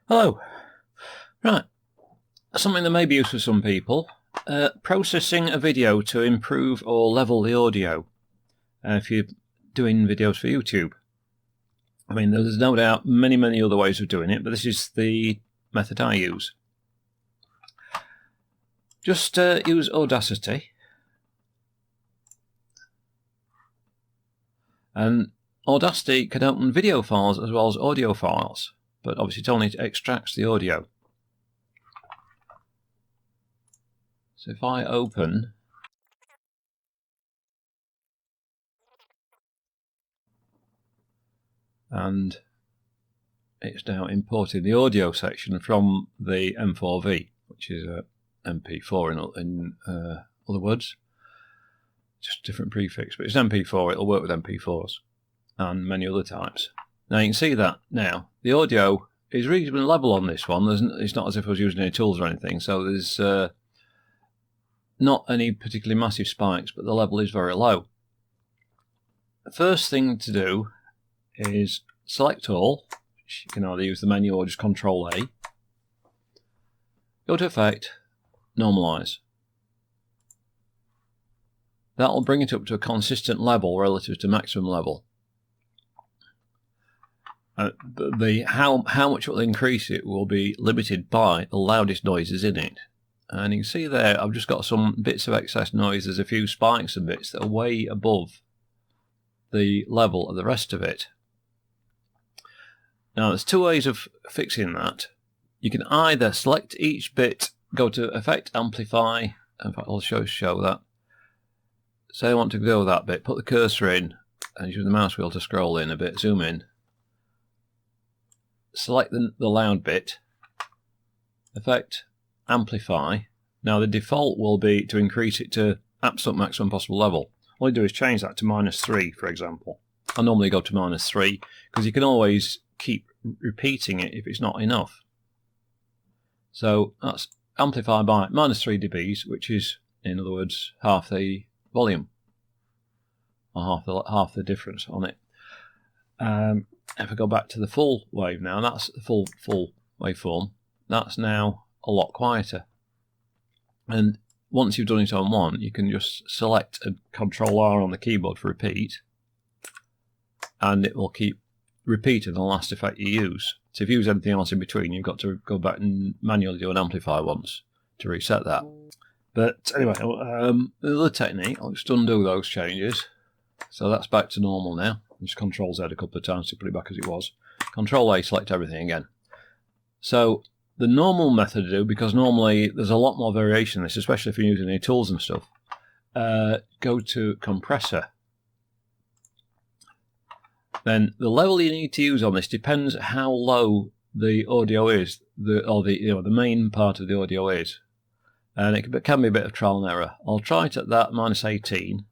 Hello. Right, something that may be useful for some people. Processing a video to improve or level the audio. If you're doing videos for YouTube. I mean, there's no doubt many other ways of doing it, but this is the method I use. Just use Audacity. And Audacity can open video files as well as audio files, but obviously it only extracts the audio. So if I open and it's now importing the audio section from the M4V, which is a MP4 in other words, just a different prefix, but it's MP4, it'll work with MP4s and many other types. Now you can see that now the audio is reasonably level on this one. It's not as if I was using any tools or anything, so there's not any particularly massive spikes, but the level is very low. The first thing to do is select all, which you can either use the menu or just Control A. Go to Effect, Normalize. That'll bring it up to a consistent level relative to maximum level. How much it will increase it will be limited by the loudest noises in it. And you can see there I've just got some bits of excess noise. There's a few spikes and bits that are way above the level of the rest of it. Now there's two ways of fixing that. You can either select each bit, go to Effect, Amplify. In fact, I'll show that. Say I want to go that bit, put the cursor in and use the mouse wheel to scroll in a bit, zoom in. Select the loud bit, Effect, Amplify. Now the default will be to increase it to absolute maximum possible level. All you do is change that to -3, for example. I normally go to -3 because you can always keep repeating it if it's not enough. So that's amplify by -3 dBs, which is, in other words, half the volume, or half the difference on it. If I go back to the full wave now, that's the full waveform. That's now a lot quieter. And once you've done it on one, you can just select and Control R on the keyboard for repeat, and it will keep repeating the last effect you use. So if you use anything else in between, you've got to go back and manually do an amplify once to reset that. But anyway, the other technique, I'll just undo those changes. So that's back to normal now. Just Control Z a couple of times to put it back as it was. Control A, select everything again. So the normal method to do, because normally there's a lot more variation in this, especially if you're using any tools and stuff, go to Compressor. Then the level you need to use on this depends how low the audio is, the main part of the audio is, and it can be a bit of trial and error. I'll try it at that -18.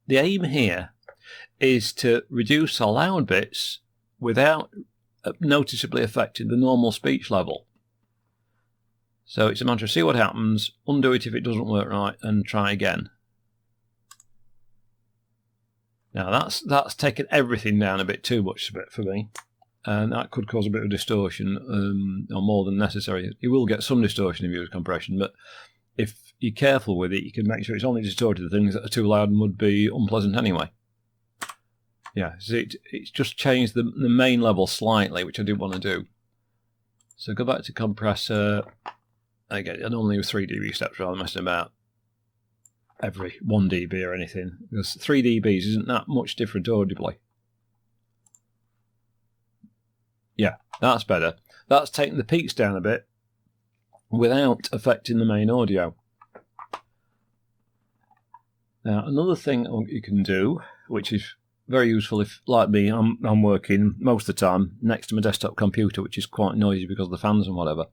The aim here is to reduce the loud bits without noticeably affecting the normal speech level. So it's a matter of see what happens, undo it if it doesn't work right, and try again. Now that's taken everything down a bit too much for me, and that could cause a bit of distortion, or more than necessary. You will get some distortion if you use compression, but if you're careful with it, you can make sure it's only distorted the things that are too loud and would be unpleasant anyway. Yeah, so it's just changed the main level slightly, which I didn't want to do. So go back to Compressor. Again, I normally use 3 dB steps rather than messing about every 1 dB or anything, because 3 dBs isn't that much different audibly. Yeah, that's better. That's taking the peaks down a bit without affecting the main audio. Now another thing you can do, which is very useful if, like me, I'm working most of the time next to my desktop computer, which is quite noisy because of the fans and whatever.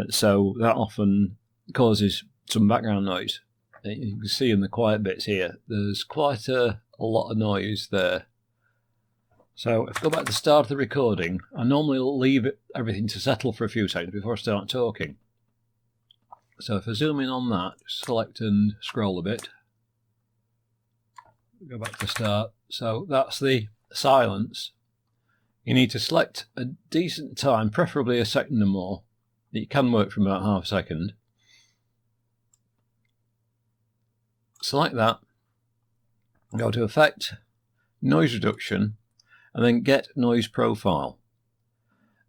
So that often causes some background noise. You can see in the quiet bits here, there's quite a lot of noise there. So if I go back to the start of the recording, I normally leave everything to settle for a few seconds before I start talking. So if I zoom in on that, select and scroll a bit. Go back to the start. So that's the silence. you need to select a decent time, preferably a second or more. It can work from about half a second. Select that, go to Effect, Noise Reduction, and then Get Noise Profile.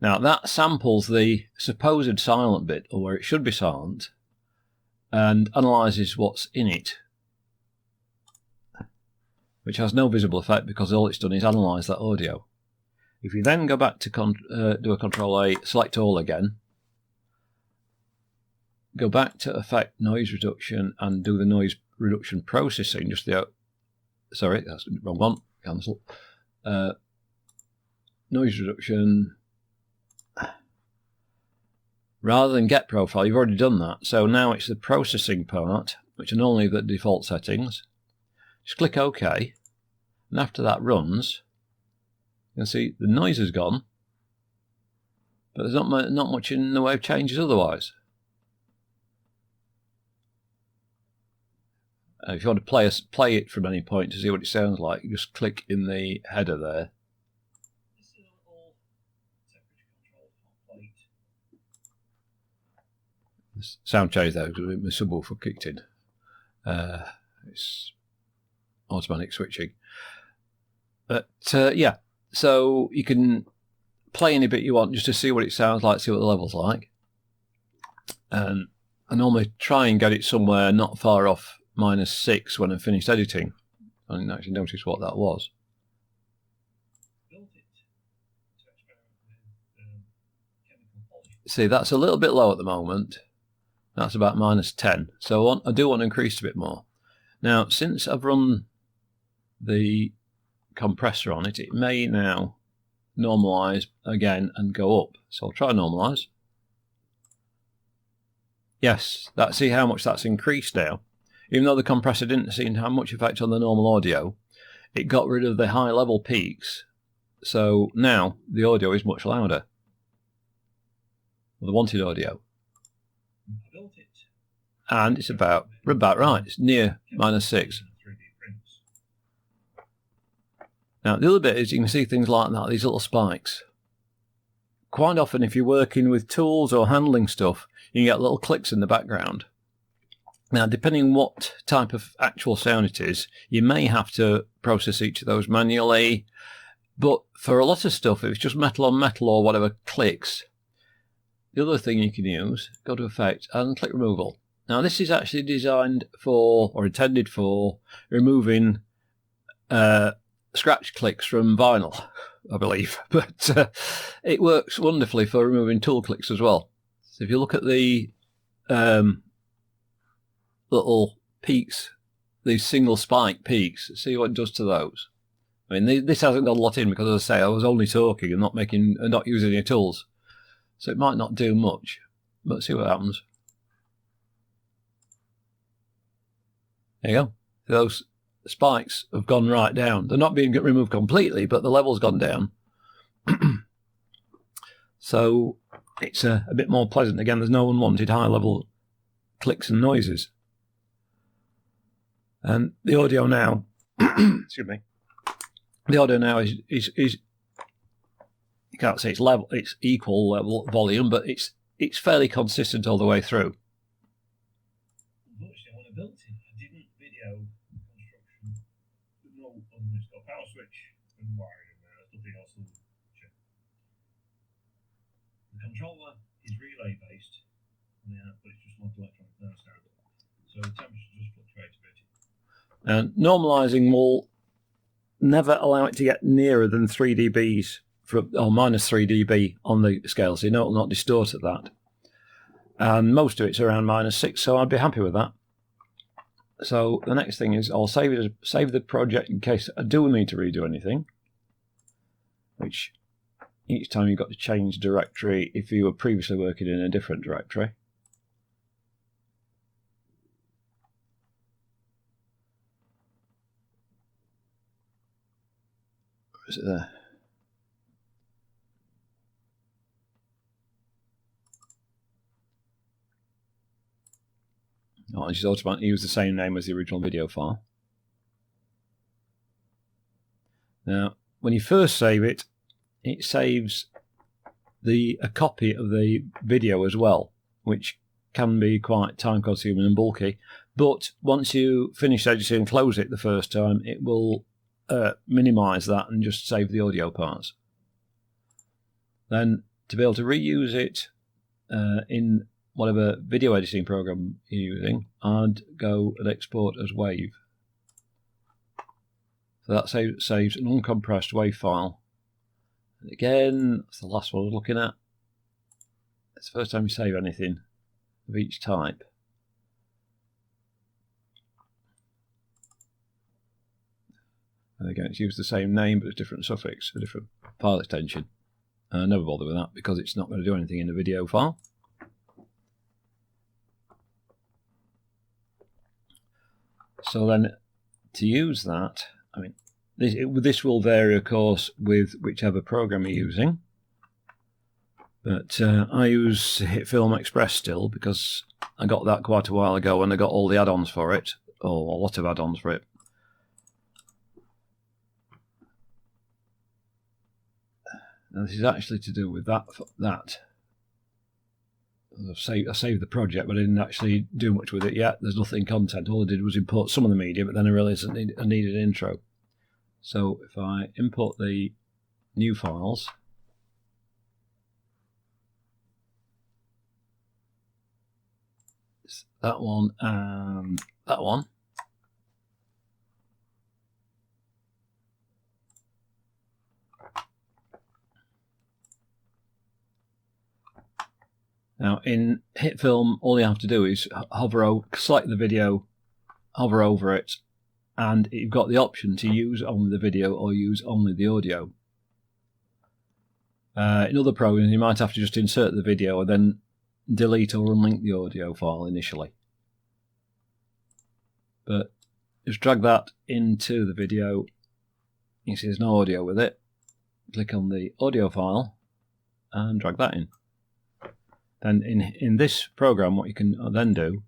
Now that samples the supposed silent bit, or where it should be silent, and analyses what's in it, which has no visible effect because all it's done is analyse that audio. If you then go back to do a Control A, select all again, go back to Effect, Noise Reduction, and do the Noise Reduction Processing, just the, sorry, that's the wrong one, cancel. Noise Reduction, rather than Get Profile, you've already done that, so now it's the processing part, which are normally the default settings. Just click OK, and after that runs, you can see the noise has gone, but there's not much in the way of changes otherwise. If you want to play it from any point to see what it sounds like, you just click in the header there. The sound change there because my subwoofer kicked in. It's automatic switching. But yeah, so you can play any bit you want just to see what it sounds like, see what the level's like. And I normally try and get it somewhere not far off -6 when I'm finished editing. I didn't actually notice what that was. See, that's a little bit low at the moment. That's about -10. So I do want to increase a bit more. Now, since I've run the compressor on it, it may now normalise again and go up. So I'll try normalise. Yes, see how much that's increased now. Even though the compressor didn't seem to have much effect on the normal audio, it got rid of the high level peaks. So now the audio is much louder. The wanted audio. And it's about right. It's near -6. Now the other bit is you can see things like that, these little spikes. Quite often if you're working with tools or handling stuff, you can get little clicks in the background. Now depending what type of actual sound it is, you may have to process each of those manually, but for a lot of stuff, if it's just metal on metal or whatever clicks, the other thing you can use, go to Effect and click Removal. Now this is actually designed for, or intended for, removing scratch clicks from vinyl, I believe, but it works wonderfully for removing tool clicks as well. So if you look at the little peaks, these single spike peaks, see what it does to those. I mean, this hasn't got a lot in because, as I say, I was only talking and not using any tools, so it might not do much, but see what happens. There you go. Those spikes have gone right down. They're not being removed completely, but the level's gone down. So it's a bit more pleasant. Again, there's no unwanted high level clicks and noises. And the audio now, excuse me, the audio now is you can't say it's level, it's equal level volume, but it's fairly consistent all the way through. Unfortunately, when I built it, I didn't video construction. It's got a power switch and wiring in there. There's nothing else. The controller is relay based, but it's just not electronic now standard. So the temperature just fluctuates a bit. And normalising will never allow it to get nearer than 3 dBs, or -3 dB on the scale, so you know it will not distort at that. And most of it's around -6, so I'd be happy with that. So the next thing is I'll save the project in case I do need to redo anything, which each time you've got to change directory if you were previously working in a different directory. Is it there? Oh, just automatically use the same name as the original video file. Now, when you first save it, it saves a copy of the video as well, which can be quite time consuming and bulky. But once you finish editing and close it the first time, it will minimize that and just save the audio parts. Then to be able to reuse it in whatever video editing program you're using, I'd go and export as WAV. So that saves an uncompressed WAV file. And again, that's the last one I was looking at. It's the first time you save anything of each type. And again, it's used the same name, but a different suffix, a different file extension. I never bother with that because it's not going to do anything in the video file. So then, to use that, I mean, this will vary, of course, with whichever program you're using. But I use HitFilm Express still because I got that quite a while ago and I got all the add-ons for it, or a lot of add-ons for it. Now this is actually to do with that. I saved the project, but I didn't actually do much with it yet. There's nothing content. All I did was import some of the media, but then I realised I needed an intro. So if I import the new files, that one and that one. Now in HitFilm, all you have to do is select the video, hover over it, and you've got the option to use only the video or use only the audio. In other programs, you might have to just insert the video and then delete or unlink the audio file initially. But just drag that into the video. You see there's no audio with it. Click on the audio file and drag that in. Then in this program, what you can then do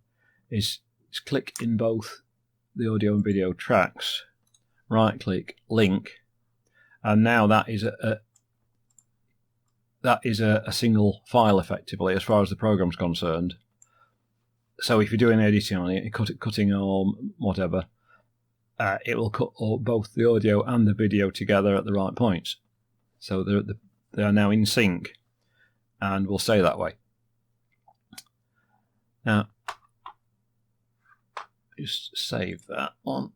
is click in both the audio and video tracks, right click, link, and now that is a single file effectively as far as the program's concerned. So if you're doing editing on it, cutting or whatever, it will cut both the audio and the video together at the right points. So they are now in sync and will stay that way. Now, just save that one.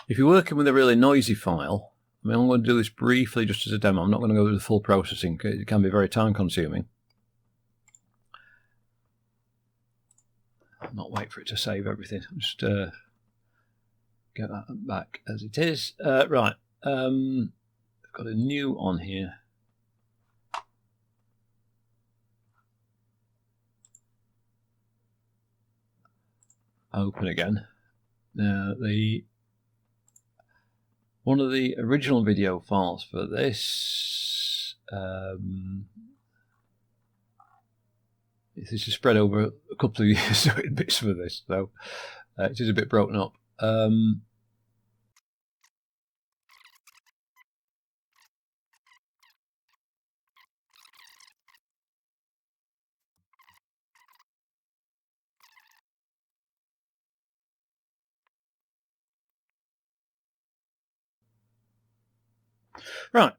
If you're working with a really noisy file, I mean, I'm going to do this briefly just as a demo. I'm not going to go through the full processing because it can be very time consuming. I'll not wait for it to save everything. I'll just get that back as it is. Right, I've got a new on here. Open again. Now one of the original video files for this this is spread over a couple of years, so bits for this, so it is a bit broken up. Right.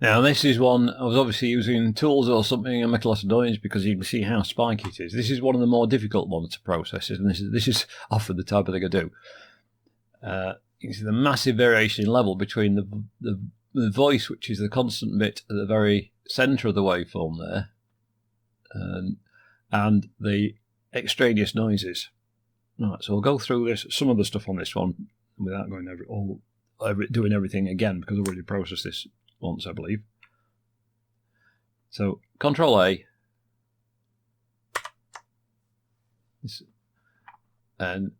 Now this is one I was obviously using tools or something and make a lot of noise because you can see how spiky it is. This is one of the more difficult ones to process, and this is often the type of thing I do. You can see the massive variation in level between the voice, which is the constant bit at the very centre of the waveform there, and the extraneous noises. Right, so we'll go through some of the stuff on this one without going doing everything again because I've already processed this once, I believe. So Control A, and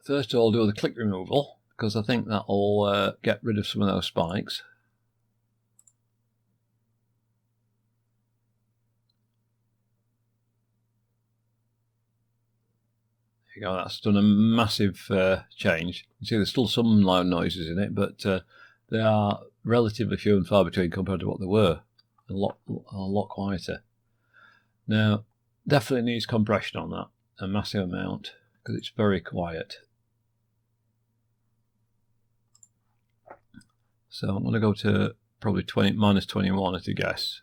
first of all I'll do the click removal because I think that will get rid of some of those spikes. you go, that's done a massive change. You see there's still some loud noises in it, but they are relatively few and far between compared to what they were. A lot quieter. Now, definitely needs compression on that, a massive amount, because it's very quiet. So I'm going to go to probably minus 21 at a guess.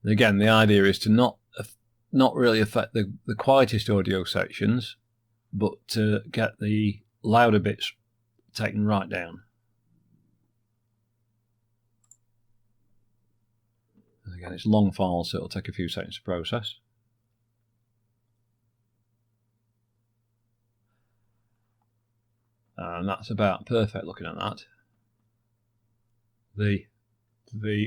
And again, the idea is to not really affect the quietest audio sections, but to get the louder bits taken right down. And again, it's a long file, so it'll take a few seconds to process. And that's about perfect looking at that. The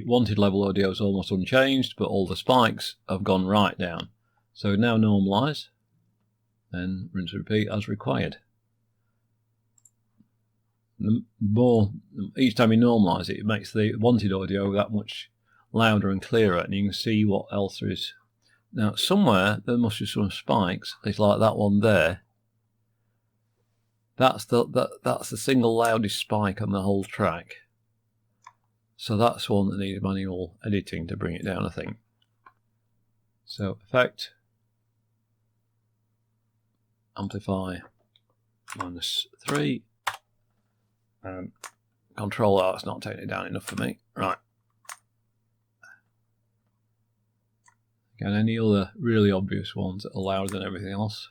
wanted level audio is almost unchanged, but all the spikes have gone right down. So now normalise, and rinse and repeat as required. Each time you normalise it, it makes the wanted audio that much louder and clearer, and you can see what else there is. Now somewhere there must be some spikes. It's like that one there. That's the single loudest spike on the whole track. So that's one that needs manual editing to bring it down, I think. So effect, amplify -3, and control R. It's not taking it down enough for me. Right. Again, any other really obvious ones that are louder than everything else?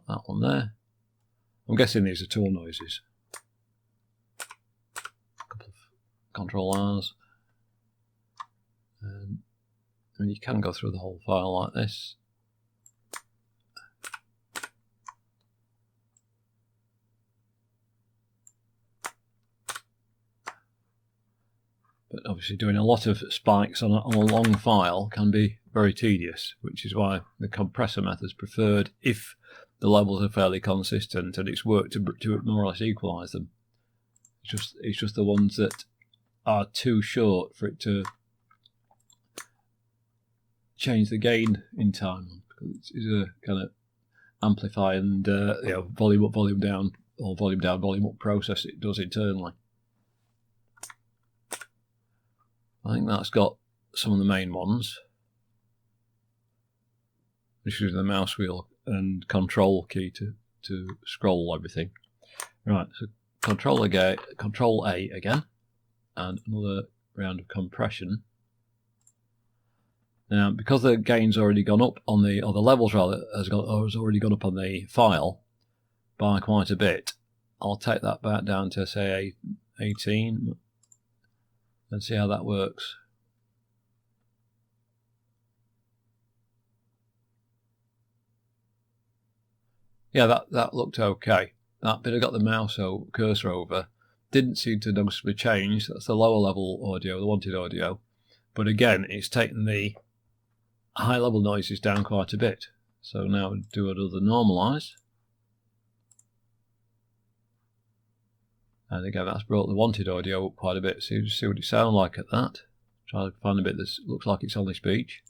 That one there. I'm guessing these are tool noises. A couple of control R's. And I mean, you can go through the whole file like this. But obviously doing a lot of spikes on a long file can be very tedious, which is why the compressor method is preferred if the levels are fairly consistent and it's worked to more or less equalise them. It's just the ones that are too short for it to change the gain in time, because it's a kind of amplify and volume up, volume down, or volume down, volume up process it does internally. I think that's got some of the main ones. Just using the mouse wheel and control key to scroll everything. Right, so control A again, and another round of compression. Now, because the gain's already gone up on the, or the levels rather, has already gone up on the file by quite a bit, I'll take that back down to say 18 and see how that works. Yeah, that looked okay. That bit I got the mouse cursor over didn't seem to noticeably change. That's the lower level audio, the wanted audio. But again, it's taken the high level noises down quite a bit. So now do another normalise. And again, that's brought the wanted audio up quite a bit. So you just see what it sounds like at that. Try to find a bit that looks like it's only speech.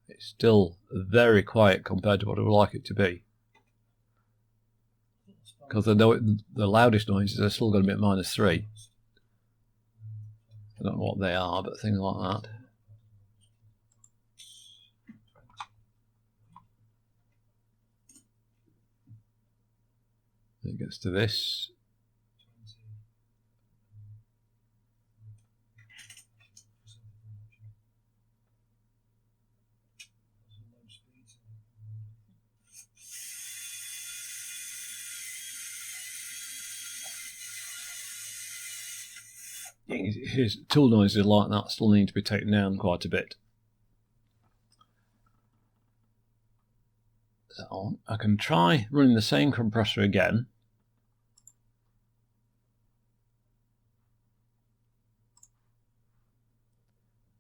It's still very quiet compared to what I would like it to be. Because the loudest noises are still going to be at -3. I don't know what they are, but things like that. It gets to this. His tool noises like that still need to be taken down quite a bit. So I can try running the same compressor again.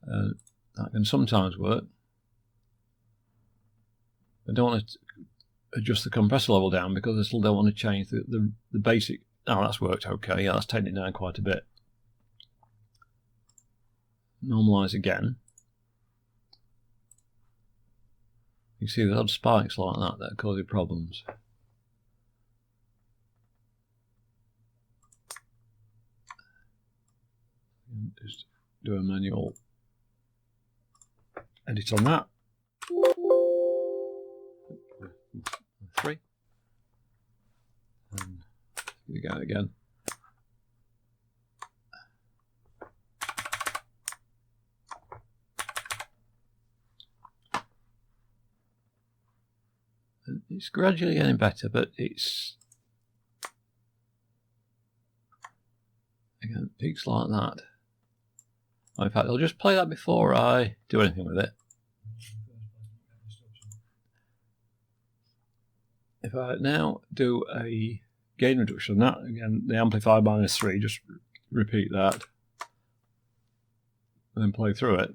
That can sometimes work. I don't want to adjust the compressor level down because I still don't want to change the basic. Oh, that's worked okay. Yeah, that's taken it down quite a bit. normalise again. You can see there's odd spikes like that are causing problems. Just do a manual edit on that. 3. And here we go again. And it's gradually getting better, but it's again peaks like that. In fact, I'll just play that before I do anything with it. If I now do a gain reduction on that, again, the amplify -3, just repeat that, and then play through it.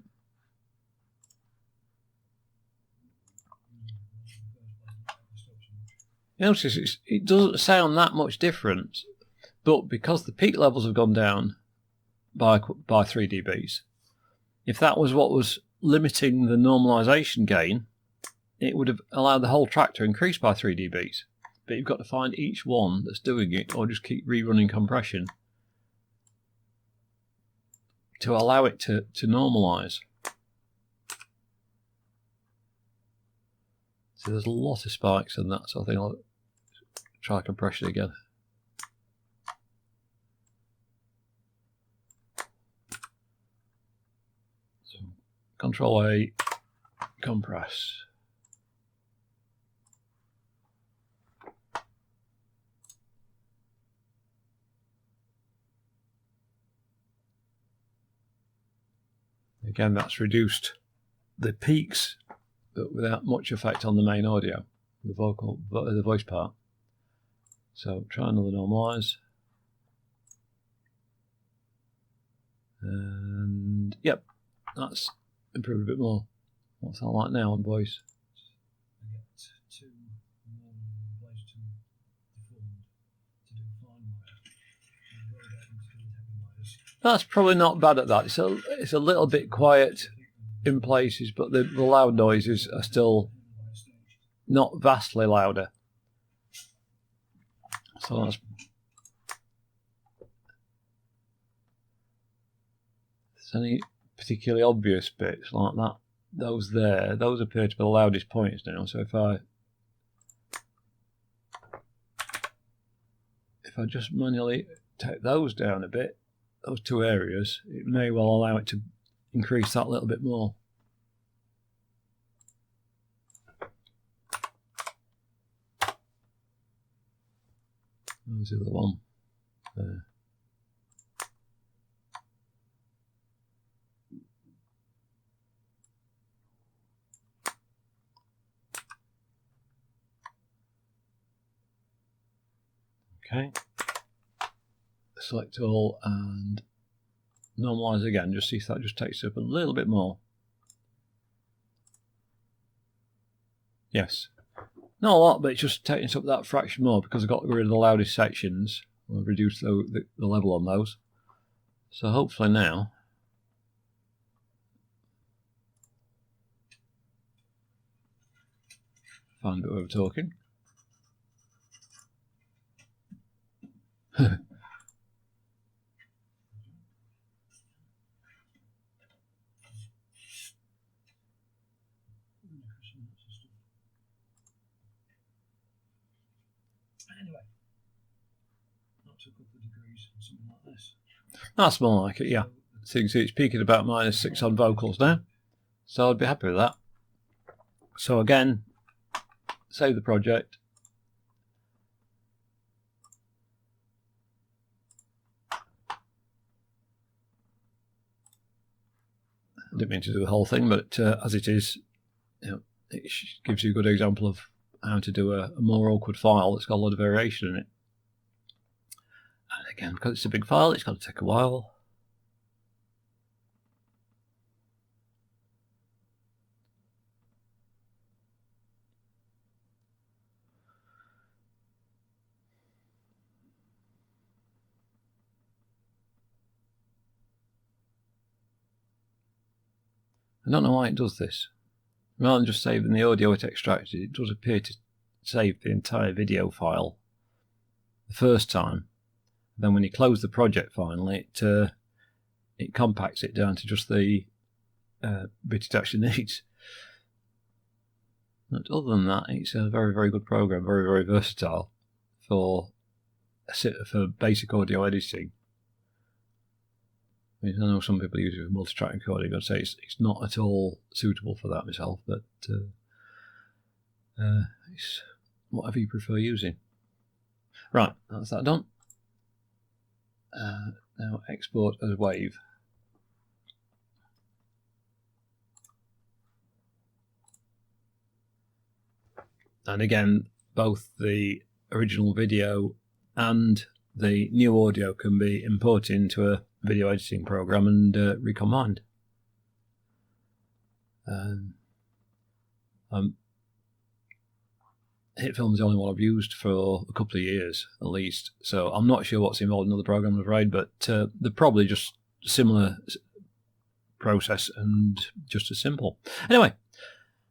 You notice it doesn't sound that much different, but because the peak levels have gone down by 3 dBs, if that was what was limiting the normalization gain, it would have allowed the whole track to increase by 3 dBs. But you've got to find each one that's doing it, or just keep rerunning compression to allow it to normalize. So there's a lot of spikes in that, so I think I'll try compression again. So Control A, compress. Again, that's reduced the peaks, but without much effect on the main audio, the voice part. So try another normalize. And yep, that's improved a bit more. What's that like now on voice? That's probably not bad at that. It's a little bit quiet in places, but the loud noises are still not vastly louder. So that's any particularly obvious bits like that. Those appear to be the loudest points now. So if I just manually take those down a bit, those 2 areas, it may well allow it to increase that a little bit more. There's the other one there. Okay. Select all and normalize again, just see if that just takes up a little bit more. Yes. Not a lot, but it's just taking up that fraction more because I've got rid of the loudest sections. I'll reduce the level on those. So hopefully now find a bit where we're talking. Anyway, up to a couple of degrees, something like this. That's more like it, yeah. So you can see it's peaking about -6 on vocals now. So I'd be happy with that. So again, save the project. I didn't mean to do the whole thing, but as it is, it gives you a good example of how to do a more awkward file that's got a lot of variation in it. And again, because it's a big file, it's got to take a while. I don't know why it does this. Rather than just saving the audio it extracted, it does appear to save the entire video file the first time. Then when you close the project finally, it compacts it down to just the bit it actually needs. But other than that, it's a very, very good program, very, very versatile for basic audio editing. I know some people use it for multi-track recording. I'd say it's not at all suitable for that myself, but it's whatever you prefer using. Right, that's that done. Now export as wave. And again, both the original video and the new audio can be imported into a video editing program and recombined. HitFilm is the only one I've used for a couple of years at least, so I'm not sure what's involved in other programs, I'm afraid, but they're probably just a similar process and just as simple. Anyway,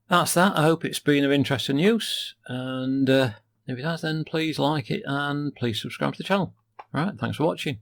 that's that. I hope it's been of interest and use, and if it has, then please like it and please subscribe to the channel. Right, thanks for watching.